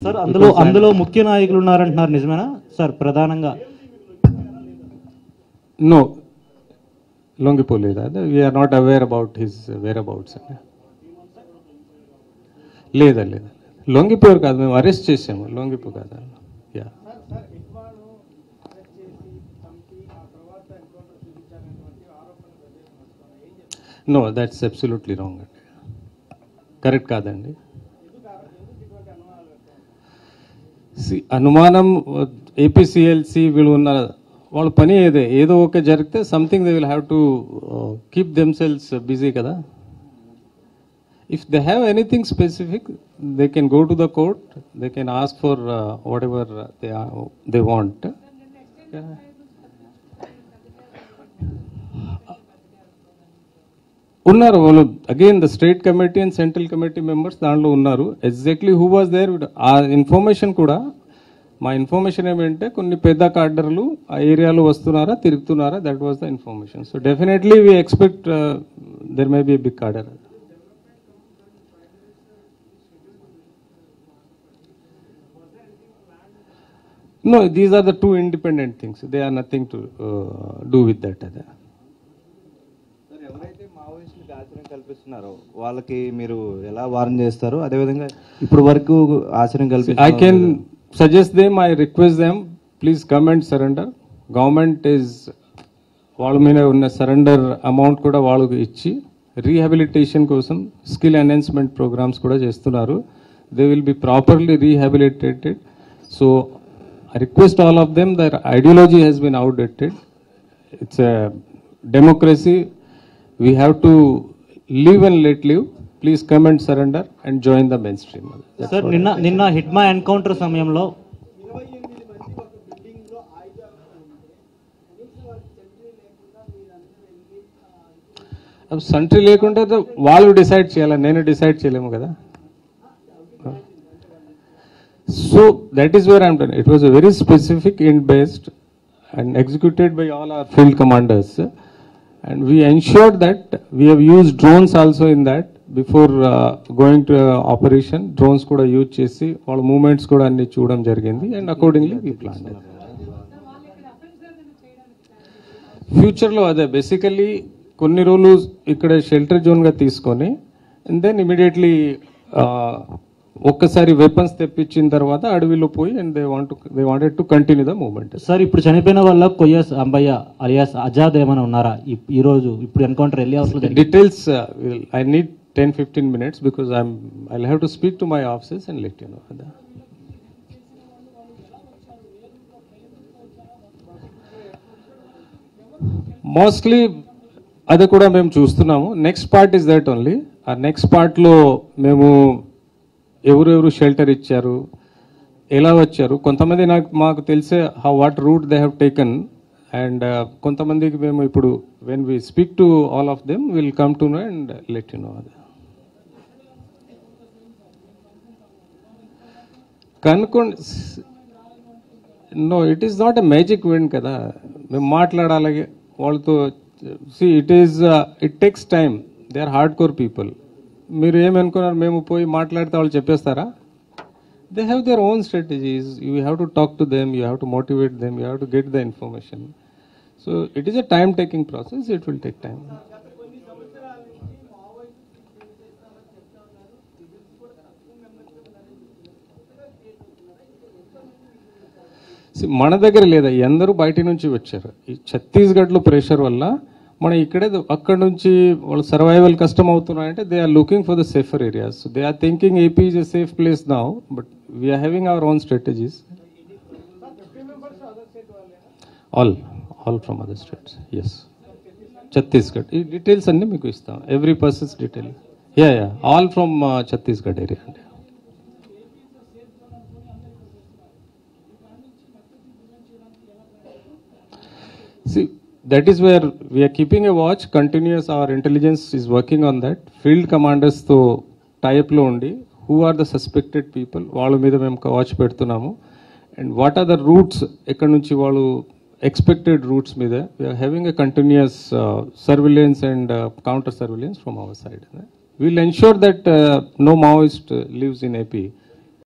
Sir అందులో ముఖ్య నాయకులు ఉన్నారంటున్నారు, నిజమేనా సార్? ప్రధానంగా నో, లొంగిపోలేదు. We're not aware about his whereabouts. లేదా లేదా లొంగిపోయారు కాదు, మేము అరెస్ట్ చేసాము, లొంగిపో కాదు. Yeah, no, that's absolutely wrong అండి, కరెక్ట్ కాదండి. అనుమానం ఏపీసీఎల్సీ వీళ్ళు ఉన్న వాళ్ళ పని ఏదో ఒక జరిగితే something they will have to keep themselves busy కదా. If they have anything specific they can go to the court, they can ask for whatever they want. ఉన్నారు వాళ్ళు, again the state committee and central committee members దాంట్లో ఉన్నారు. Exactly who was there ఆ information కూడా, మా information ఏమంటే కొన్ని పెద్ద కార్డర్లు ఆ ఏరియాలో వస్తున్నారా, తిరుగుతున్నారా, that was the information. So definitely we expect there may be a big cadre. No, these are the two independent things. They are nothing to do with that. ఎవరైతే మావోయిస్టులకు ఆశ్రయం కల్పిస్తున్నారో వాళ్ళకి మీరు ఎలా వారం చేస్తారు? అదేవిధంగా ఇప్పుడు వరకు ఆశ్రయం కల్పిస్తారు, I can suggest them, I request them, please come and surrender. Government is వాళ్ళ మీద ఉన్న సరెండర్ అమౌంట్ కూడా వాళ్ళకి ఇచ్చి రీహాబిలిటేషన్ కోసం స్కిల్ ఎన్హాన్స్మెంట్ ప్రోగ్రామ్స్ కూడా చేస్తున్నారు. They will be properly rehabilitated. So I request all of them, their ideology has been outdated. It's a democracy. We have to live and let live. Please come and surrender and join the mainstream. Sir నిన్న Hidma encounter సమయంలో సంట్రీ లేకుంటే వాళ్ళు decide చేయాలి, నేను decide చేయలేము కదా. So that is where I am done. It was a very specific int based and executed by all our field commanders, and we ensured that we have used drones also in that before going to operation. Drones kuda use chesi all movements kuda anni chudam jarigindi, and accordingly we planned it. Future lo ade basically konni rolu ikkada shelter zone ga teeskoni, and then immediately ఒక్కసారి weapons తెప్పించిన తర్వాత అడవిలో పోయి and they wanted to continue the movement. Sir ఇప్పుడు చనిపోయిన వాళ్ళ కొయ్యస్ Ambaiah alias Azad ఏమైనా ఉన్నారా ఈ రోజు ఇప్పుడు ఎన్కౌంటర్ వెళ్ళి అవసరం? Details I need 10-15 minutes because I'll have to speak to my officers and let you know. Mostly అది కూడా మేము చూస్తున్నాము. Next part is that only. ఆ నెక్స్ట్ పార్ట్లో మేము ఎవరెవరు షెల్టర్ ఇచ్చారు, ఎలా వచ్చారు, కొంతమంది మాకు తెలిసే what route they have taken, and కొంతమందికి మేము ఇప్పుడు when we speak to all of them will come to know and let you know. కనుకోండి, no, it is not a magic wand కదా, మేము మాట్లాడాలి వాళ్ళతో. It takes time, they are hard core people. మీరు ఏమనుకున్నారు మేము పోయి మాట్లాడితే వాళ్ళు చెప్పేస్తారా? They have their own strategies. You have to talk to them, you have to motivate them, you have to get the information. So it is a time taking process, it will take time. మన దగ్గర లేదా, అందరూ బయట నుంచి వచ్చారు. ఈ ఛత్తీస్గఢ్లో pressure వల్ల మన ఇక్కడే అక్కడ నుంచి వాళ్ళు సర్వైవల్ కష్టం అవుతున్నాయంటే they are looking for the safer areas. They are thinking AP is a safe place now, but we're having our own strategies. All from other states, yes. Chhattisgarh ఈ డీటెయిల్స్ అన్నీ మీకు ఇస్తాం, every persons detail. Yeah all from Chhattisgarh area అండి. See, that is where we are keeping a watch, continuous. Our intelligence is working on that. Field commanders to tie up lo undi, who are the suspected people, వాళ్ళ మీద మేము watch పెడుతున్నాము. And what are the routes ఎక్కడి నుంచి వాళ్ళు expected routes మీద we are having a continuous surveillance and counter surveillance from our side. We will ensure that no Maoist lives in AP.